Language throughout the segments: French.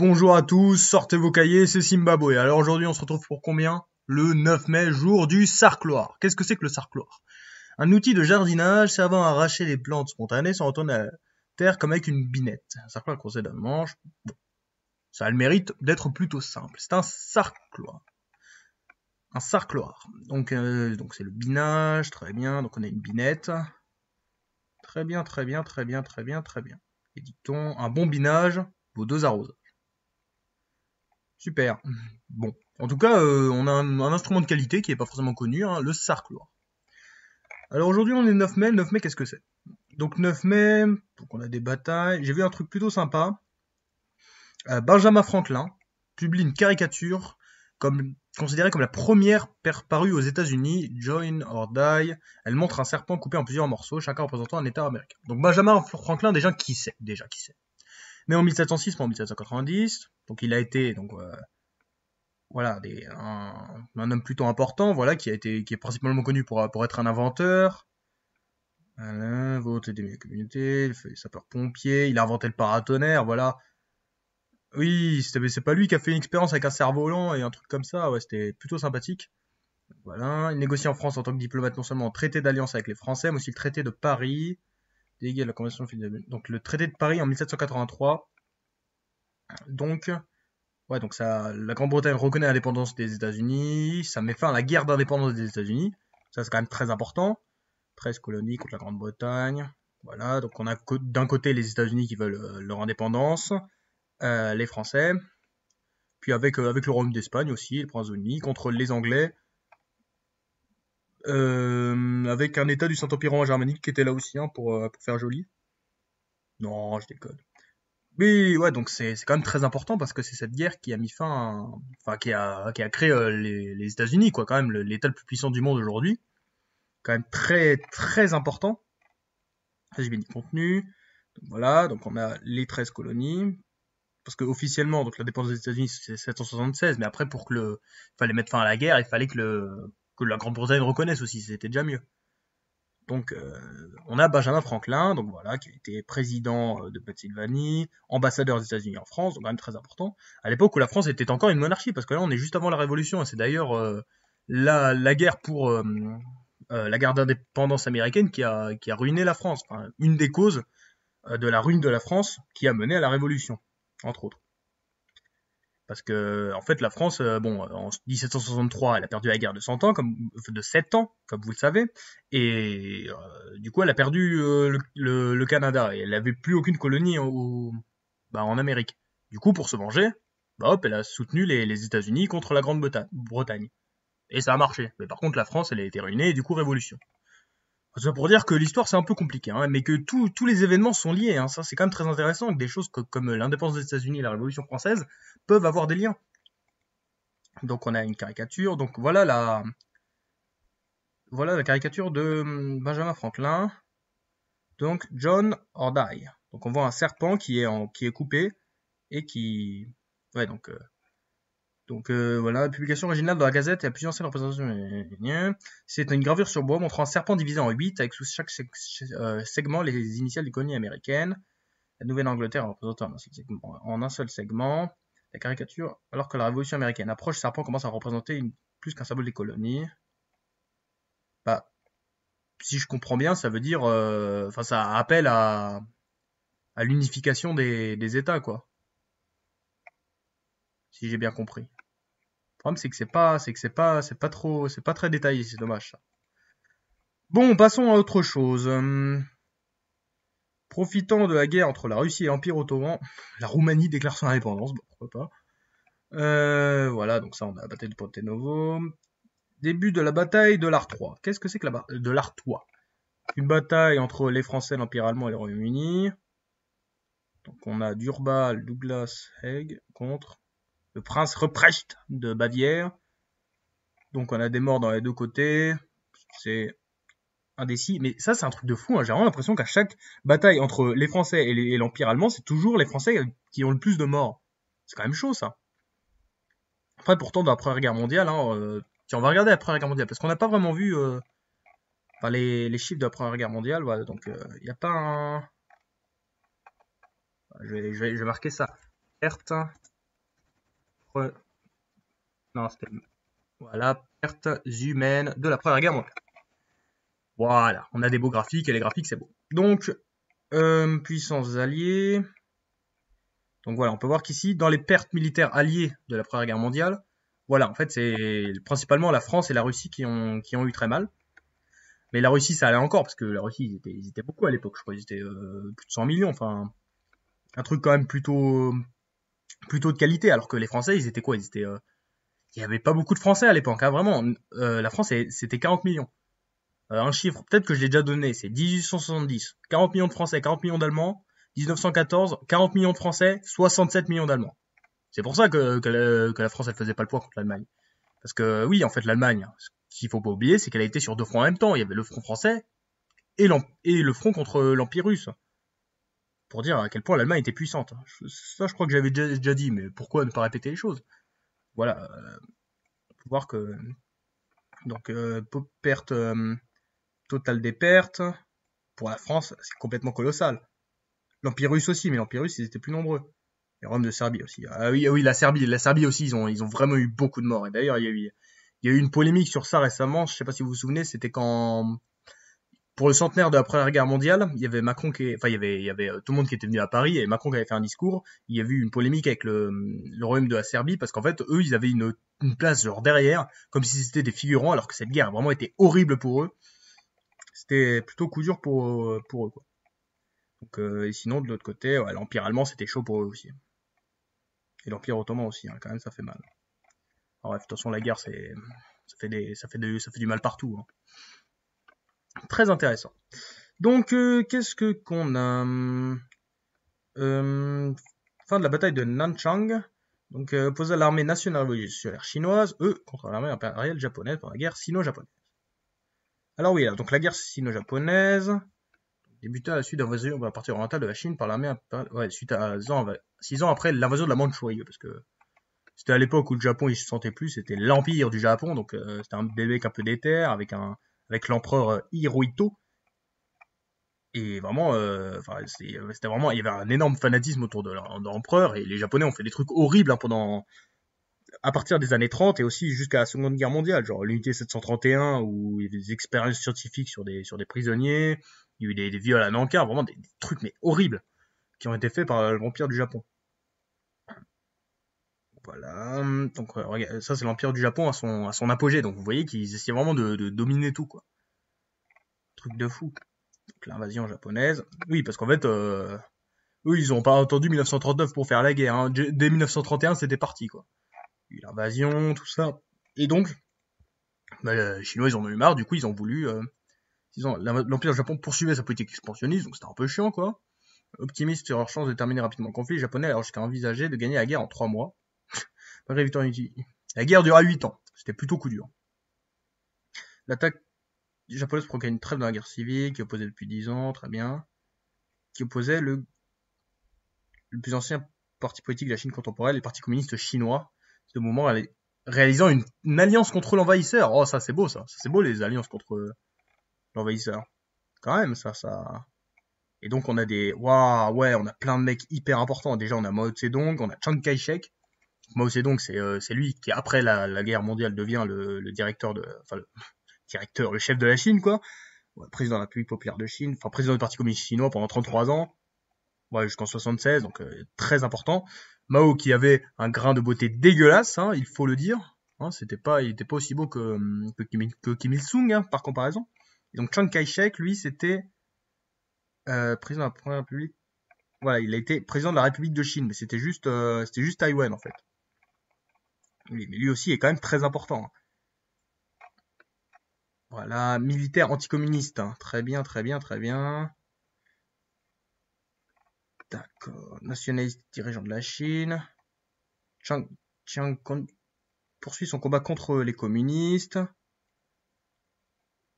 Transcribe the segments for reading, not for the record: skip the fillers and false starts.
Bonjour à tous, sortez vos cahiers, c'est Zimbabwe. Alors aujourd'hui on se retrouve pour combien? Le 9 mai, jour du sarcloir. Qu'est-ce que c'est que le sarcloir? Un outil de jardinage servant à arracher les plantes spontanées sans retourner à la terre comme avec une binette. Un sarcloir procède d'un manche. Bon, ça a le mérite d'être plutôt simple. C'est un sarcloir. Un sarcloir. Donc c'est le binage, très bien. Donc on a une binette. Très bien, très bien, très bien, très bien, très bien. Et dit-on, un bon binage vaut 2 arrosages. Super. Bon. En tout cas, on a un instrument de qualité qui est pas forcément connu, hein, le sarcloir. Alors aujourd'hui, on est le 9 mai. Le 9 mai, qu'est-ce que c'est? Donc 9 mai, donc on a des batailles. J'ai vu un truc plutôt sympa. Benjamin Franklin publie une caricature considérée comme la première parue aux États-Unis, Join or Die. Elle montre un serpent coupé en plusieurs morceaux, chacun représentant un État américain. Donc Benjamin Franklin, déjà qui sait? Mais en 1706, pas en 1790. Donc il a été voilà, un homme plutôt important, voilà, qui est principalement connu pour être un inventeur. Voilà, volonté des communautés, il fait sapeur-pompier, il a inventé le paratonnerre, voilà. Oui, c'est pas lui qui a fait une expérience avec un cerf-volant et un truc comme ça, ouais, c'était plutôt sympathique. Voilà, il négocie en France en tant que diplomate non seulement le traité d'alliance avec les Français, mais aussi le traité de Paris, délégué à la Convention de Philadelphie. Donc le traité de Paris en 1783. Donc, ouais, donc ça, la Grande-Bretagne reconnaît l'indépendance des États-Unis, ça met fin à la guerre d'indépendance des États-Unis. Ça, c'est quand même très important. 13 colonies contre la Grande-Bretagne. Voilà, donc on a d'un côté les États-Unis qui veulent leur indépendance, les Français, puis avec le Royaume d'Espagne aussi, le Prince-Denis, contre les Anglais, avec un État du Saint-Empire romain germanique qui était là aussi, hein, pour faire joli. Non, je déconne. Oui, ouais, donc c'est quand même très important parce que c'est cette guerre qui a mis enfin qui a créé les États-Unis, quoi, quand même l'État le plus puissant du monde aujourd'hui, quand même très très important. Résumé du contenu. Donc voilà, donc on a les 13 colonies, parce que officiellement, donc l'indépendance des États-Unis c'est 776, mais après fallait mettre fin à la guerre, il fallait que la Grande-Bretagne reconnaisse aussi, c'était déjà mieux. Donc, on a Benjamin Franklin, donc voilà, qui a été président de Pennsylvanie, ambassadeur des États-Unis en France, donc quand même très important. À l'époque où la France était encore une monarchie, parce que là, on est juste avant la Révolution, et c'est d'ailleurs la guerre la guerre d'indépendance américaine qui a ruiné la France. Enfin, une des causes de la ruine de la France qui a mené à la Révolution, entre autres. Parce que, en fait, la France, bon, en 1763, elle a perdu la guerre de 100 ans, de 7 ans, comme vous le savez, et du coup, elle a perdu le Canada, et elle n'avait plus aucune colonie en Amérique. Du coup, pour se venger, bah hop, elle a soutenu les États-Unis contre la Grande-Bretagne. Et ça a marché. Mais par contre, la France, elle a été ruinée, et du coup, révolution. Ça pour dire que l'histoire c'est un peu compliqué, hein, mais que tous les événements sont liés. Hein, ça c'est quand même très intéressant, que des choses comme l'indépendance des États-Unis et la Révolution française peuvent avoir des liens. Donc on a une caricature. Donc voilà la caricature de Benjamin Franklin. Donc John or Die. Donc on voit un serpent qui est coupé et qui ouais voilà, la publication originale dans la Gazette et à plusieurs anciennes représentations. C'est une gravure sur bois montrant un serpent divisé en 8 avec sous chaque segment les initiales des colonies américaines. La Nouvelle-Angleterre est représentée en un seul segment. La caricature, alors que la Révolution américaine approche, le serpent commence à représenter plus qu'un symbole des colonies. Bah, si je comprends bien, ça veut dire, enfin, ça appelle à l'unification des États, quoi. Si j'ai bien compris. Le problème, c'est pas très détaillé, c'est dommage, ça. Bon, passons à autre chose. Profitant de la guerre entre la Russie et l'Empire ottoman, la Roumanie déclare son indépendance, bon, pourquoi pas. Voilà, donc ça, on a la bataille de Ponte Novo. Début de la bataille de l'Artois. Qu'est-ce que c'est que la bataille de l'Artois? Une bataille entre les Français, l'Empire allemand et le Royaume-Uni. Donc on a Durbal, Douglas, Haig contre le prince Ruprecht de Bavière. Donc on a des morts dans les deux côtés. C'est indécis. Mais ça, c'est un truc de fou. Hein. J'ai vraiment l'impression qu'à chaque bataille entre les Français et l'Empire allemand, c'est toujours les Français qui ont le plus de morts. C'est quand même chaud, ça. Après, pourtant, dans la Première Guerre mondiale, hein, tiens, on va regarder la Première Guerre mondiale, parce qu'on n'a pas vraiment vu enfin, les chiffres de la Première Guerre mondiale. Voilà, donc, il n'y a pas un... Je vais marquer ça. Certes, Non, c'était... Voilà, pertes humaines de la Première Guerre mondiale. Voilà, on a des beaux graphiques et les graphiques c'est beau. Donc, puissances alliées. Donc voilà, on peut voir qu'ici, dans les pertes militaires alliées de la Première Guerre mondiale, voilà, en fait, c'est principalement la France et la Russie qui ont eu très mal. Mais la Russie, ça allait encore, parce que la Russie, ils étaient beaucoup à l'époque, je crois, ils étaient plus de 100 millions, enfin, un truc quand même plutôt de qualité, alors que les Français, ils étaient quoi? Il y avait pas beaucoup de Français à l'époque, hein, vraiment. La France, c'était 40 millions. Un chiffre, peut-être que je l'ai déjà donné, c'est 1870. 40 millions de Français, 40 millions d'Allemands. 1914, 40 millions de Français, 67 millions d'Allemands. C'est pour ça que la France, elle faisait pas le poids contre l'Allemagne. Parce que oui, en fait, l'Allemagne, ce qu'il faut pas oublier, c'est qu'elle a été sur deux fronts en même temps. Il y avait le front français et le front contre l'Empire russe. Pour dire à quel point l'Allemagne était puissante. Ça, je crois que j'avais déjà dit, mais pourquoi ne pas répéter les choses? Voilà, faut voir que donc perte totale des pertes pour la France, c'est complètement colossal. L'Empire russe aussi, mais l'Empire russe, ils étaient plus nombreux. Et Rome de Serbie aussi. Ah oui, oui, la Serbie aussi, ils ont vraiment eu beaucoup de morts. Et d'ailleurs, il y a eu une polémique sur ça récemment. Je sais pas si vous vous souvenez, c'était quand, pour le centenaire de la Première Guerre mondiale, il y avait Macron enfin, il y avait tout le monde qui était venu à Paris et Macron qui avait fait un discours. Il y avait eu une polémique avec le royaume de la Serbie parce qu'en fait, eux, ils avaient une place genre derrière, comme si c'était des figurants, alors que cette guerre a vraiment été horrible pour eux. C'était plutôt coup dur pour eux, quoi. Donc, et sinon, de l'autre côté, ouais, l'Empire allemand, c'était chaud pour eux aussi. Et l'Empire ottoman aussi, hein, quand même, ça fait mal. Alors, bref, de toute façon, la guerre, ça fait du mal partout, hein. Très intéressant. Donc, qu'est-ce que qu'on a fin de la bataille de Nanchang. Donc, opposé à l'armée nationale révolutionnaire chinoise, contre l'armée impériale japonaise pendant la guerre sino-japonaise. Alors oui, donc la guerre sino-japonaise débuta à la suite d'invasion de la partie orientale de la Chine par l'armée impériale, ouais, suite à 6 ans après l'invasion de la Mandchourie, parce que c'était à l'époque où le Japon il se sentait plus, c'était l'empire du Japon, donc c'était un bébé un peu déter avec l'empereur Hirohito. Et vraiment, c'était vraiment, il y avait un énorme fanatisme autour de l'empereur et les Japonais ont fait des trucs horribles, hein, à partir des années 30 et aussi jusqu'à la Seconde Guerre mondiale, genre l'unité 731 où il y avait des expériences scientifiques sur des prisonniers, il y a eu des viols à Nankin, vraiment des trucs mais horribles qui ont été faits par l'empire du Japon. Voilà, donc ça c'est l'empire du Japon à son apogée, donc vous voyez qu'ils essaient vraiment de dominer tout, quoi. Truc de fou. Donc l'invasion japonaise. Oui, parce qu'en fait, eux, ils ont pas attendu 1939 pour faire la guerre, hein. Dès 1931, c'était parti, quoi. Il y a eu l'invasion, tout ça. Et donc, bah, les Chinois, ils en ont eu marre, du coup, ils ont voulu... l'Empire Japon poursuivait sa politique expansionniste, donc c'était un peu chiant, quoi. Optimiste sur leur chance de terminer rapidement le conflit, les Japonais alors jusqu'à envisager de gagner la guerre en 3 mois. La guerre dura 8 ans. C'était plutôt coup dur. L'attaque japonaise provoqua une trêve dans la guerre civile, qui opposait depuis 10 ans, très bien. Qui opposait le plus ancien parti politique de la Chine contemporaine, les partis communistes chinois. Ce mouvement réalisant une alliance contre l'envahisseur. Oh, ça c'est beau, ça. C'est beau les alliances contre l'envahisseur. Quand même, ça. Et donc on a waouh, ouais, on a plein de mecs hyper importants. Déjà, on a Mao Zedong, on a Chiang Kai-shek. Mao Zedong, c'est lui qui, après la guerre mondiale, devient le directeur le chef de la Chine, quoi. Ouais, président de la République populaire de Chine, enfin président du Parti communiste chinois pendant 33 ans. Ouais, jusqu'en 76, donc très important. Mao qui avait un grain de beauté dégueulasse, hein, il faut le dire. Hein, il était pas aussi beau que Kim Il-sung, hein, par comparaison. Et donc Chiang Kai-shek, lui, c'était président de la Première République. Voilà, il a été président de la République de Chine, mais c'était juste Taïwan en fait. Mais lui aussi est quand même très important, hein. Voilà, militaire anticommuniste, hein. Très bien, très bien, très bien. D'accord. Nationaliste dirigeant de la Chine. Chiang poursuit son combat contre les communistes.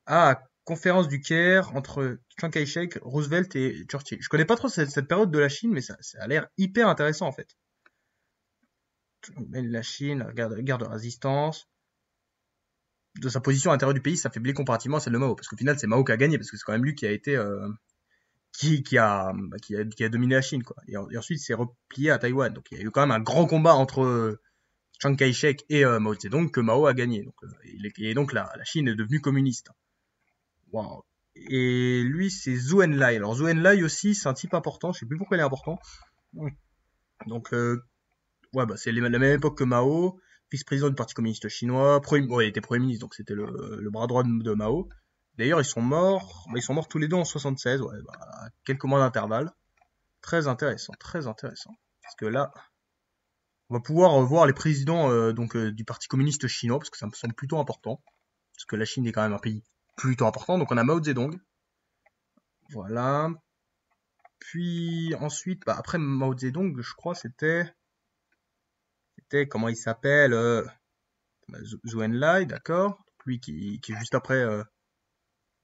Ah, conférence du Caire entre Chiang Kai-shek, Roosevelt et Churchill. Je connais pas trop cette période de la Chine, mais ça a l'air hyper intéressant en fait. La Chine, la guerre de résistance. De sa position à l'intérieur du pays, ça fait comparativement à celle de Mao, parce qu'au final c'est Mao qui a gagné, parce que c'est quand même lui qui a été qui a dominé la Chine, quoi. Et ensuite, il s'est replié à Taïwan. Donc, il y a eu quand même un grand combat entre Chiang Kai-shek et Mao Zedong que Mao a gagné. Donc, et donc la Chine est devenue communiste. Wow. Et lui, c'est Zhou Enlai. Alors Zhou Enlai aussi, c'est un type important. Je sais plus pourquoi il est important. Donc, ouais, bah, c'est la même époque que Mao, vice-président du Parti communiste chinois. Ouais, il était premier ministre, donc c'était le bras droit de Mao. D'ailleurs, ils sont morts tous les deux en 76, ouais, bah, à quelques mois d'intervalle. Très intéressant, très intéressant. Parce que là, on va pouvoir voir les présidents du Parti communiste chinois, parce que ça me semble plutôt important. Parce que la Chine est quand même un pays plutôt important. Donc on a Mao Zedong. Voilà. Puis ensuite, bah, après Mao Zedong, je crois c'était comment il s'appelle Zhou Enlai, d'accord. Lui qui est juste après,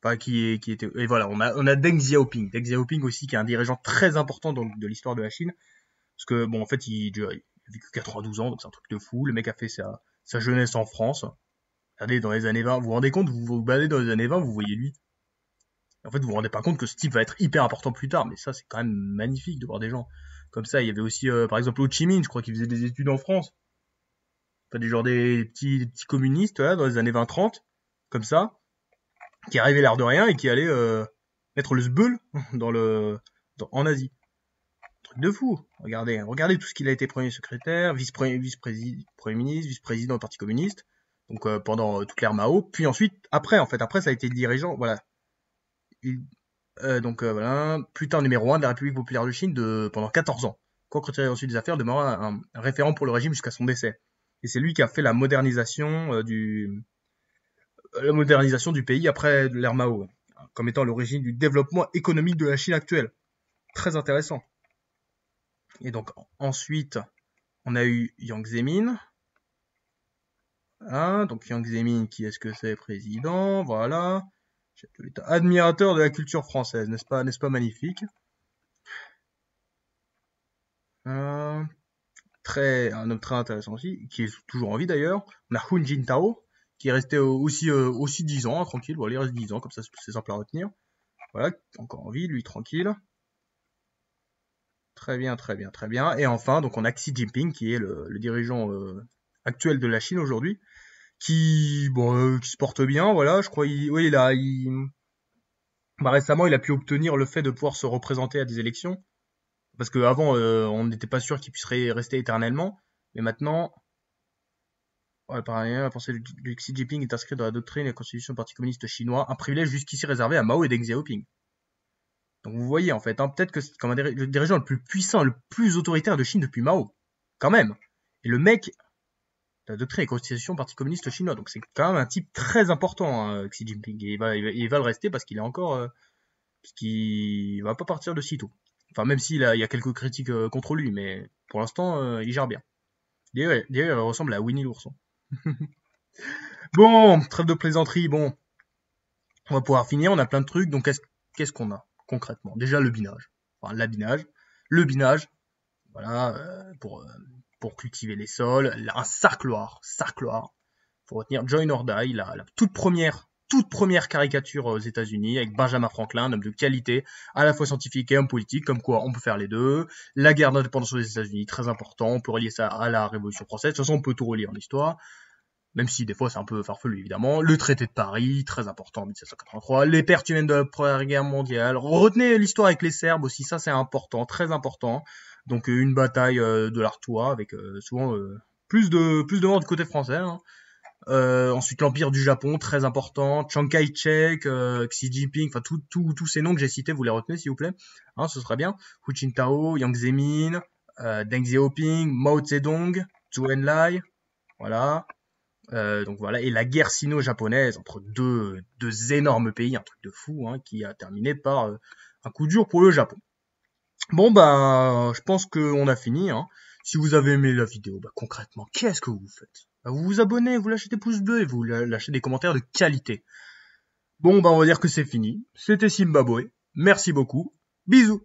enfin qui était. Et voilà, on a Deng Xiaoping. Deng Xiaoping aussi qui est un dirigeant très important de l'histoire de la Chine. Parce que bon, en fait, il a vécu 92 ans, donc c'est un truc de fou. Le mec a fait sa jeunesse en France. Regardez, dans les années 20, vous vous rendez compte, vous vous baladez dans les années 20, vous voyez lui. En fait, vous vous rendez pas compte que ce type va être hyper important plus tard, mais ça, c'est quand même magnifique de voir des gens comme ça. Il y avait aussi, par exemple, Ho Chi Minh, je crois qu'il faisait des études en France. Enfin, des petits communistes, là, dans les années 20-30, comme ça, qui arrivaient l'air de rien et qui allaient mettre le sbeul en Asie. Truc de fou. Regardez tout ce qu'il a été premier secrétaire, premier ministre, vice-président du Parti communiste. Donc pendant toute l'ère Mao, puis ensuite, après ça a été le dirigeant, voilà. Voilà, plus tard numéro 1 de la République populaire de Chine pendant 14 ans. Quoi que retiré ensuite des affaires, demeura un référent pour le régime jusqu'à son décès. Et c'est lui qui a fait la modernisation du pays après l'ère Mao, comme étant l'origine du développement économique de la Chine actuelle. Très intéressant. Et donc ensuite, on a eu Jiang Zemin. Donc Jiang Zemin, qui est-ce que c'est? Président, voilà. Admirateur de la culture française, n'est-ce pas magnifique? Un homme très intéressant aussi, qui est toujours en vie d'ailleurs. On a Hu Jintao, qui est resté aussi 10 ans, hein, tranquille. Voilà, il reste 10 ans, comme ça c'est simple à retenir. Voilà, encore en vie, lui tranquille. Très bien, très bien, très bien. Et enfin, donc on a Xi Jinping, qui est le dirigeant actuel de la Chine aujourd'hui, qui se porte bien, voilà. Je crois, récemment, il a pu obtenir le fait de pouvoir se représenter à des élections. Parce qu'avant, on n'était pas sûr qu'il puisse rester éternellement. Mais maintenant, ouais, par ailleurs, la pensée de Xi Jinping est inscrite dans la doctrine et la constitution du Parti communiste chinois, un privilège jusqu'ici réservé à Mao et Deng Xiaoping. Donc vous voyez, en fait, peut-être que c'est comme le dirigeant le plus puissant, le plus autoritaire de Chine depuis Mao. Quand même. Et le mec, la doctrine et la constitution du Parti communiste chinois. Donc c'est quand même un type très important, hein, Xi Jinping. Et il va le rester parce qu'il est encore... parce qu'il va pas partir de sitôt. Enfin, même s'il y a quelques critiques contre lui, mais pour l'instant, il gère bien. D'ailleurs, il ressemble à Winnie l'ourson. Bon, trêve de plaisanterie, bon. On va pouvoir finir, on a plein de trucs, donc qu'est-ce qu'on a concrètement? Déjà le binage. Enfin, l'abinage. Le binage, voilà, pour cultiver les sols. Un sarcloir. Faut retenir Join or Die, la toute première caricature aux États-Unis avec Benjamin Franklin, un homme de qualité, à la fois scientifique et homme politique, comme quoi on peut faire les deux. La guerre d'indépendance aux États-Unis, très important, on peut relier ça à la Révolution française. De toute façon, on peut tout relier en histoire, même si des fois c'est un peu farfelu évidemment. Le traité de Paris, très important en 1783. Les pertes humaines de la Première Guerre mondiale. Retenez l'histoire avec les Serbes aussi, ça c'est important, très important. Donc une bataille de l'Artois avec souvent plus de morts du côté français. Hein. Ensuite l'Empire du Japon, très important, Chiang Kai-shek, Xi Jinping, enfin tous ces noms que j'ai cités, vous les retenez s'il vous plaît, hein, ce serait bien. Hu Jintao, Jiang Zemin, Deng Xiaoping, Mao Zedong, Zhou Enlai, voilà. Donc voilà, et la guerre sino-japonaise entre deux énormes pays, un truc de fou, hein, qui a terminé par un coup dur pour le Japon. Bon bah, je pense qu'on a fini, hein. Si vous avez aimé la vidéo, bah concrètement, qu'est-ce que vous faites? Bah, vous vous abonnez, vous lâchez des pouces bleus et vous lâchez des commentaires de qualité. Bon bah on va dire que c'est fini. C'était Zimbabwe. Merci beaucoup. Bisous.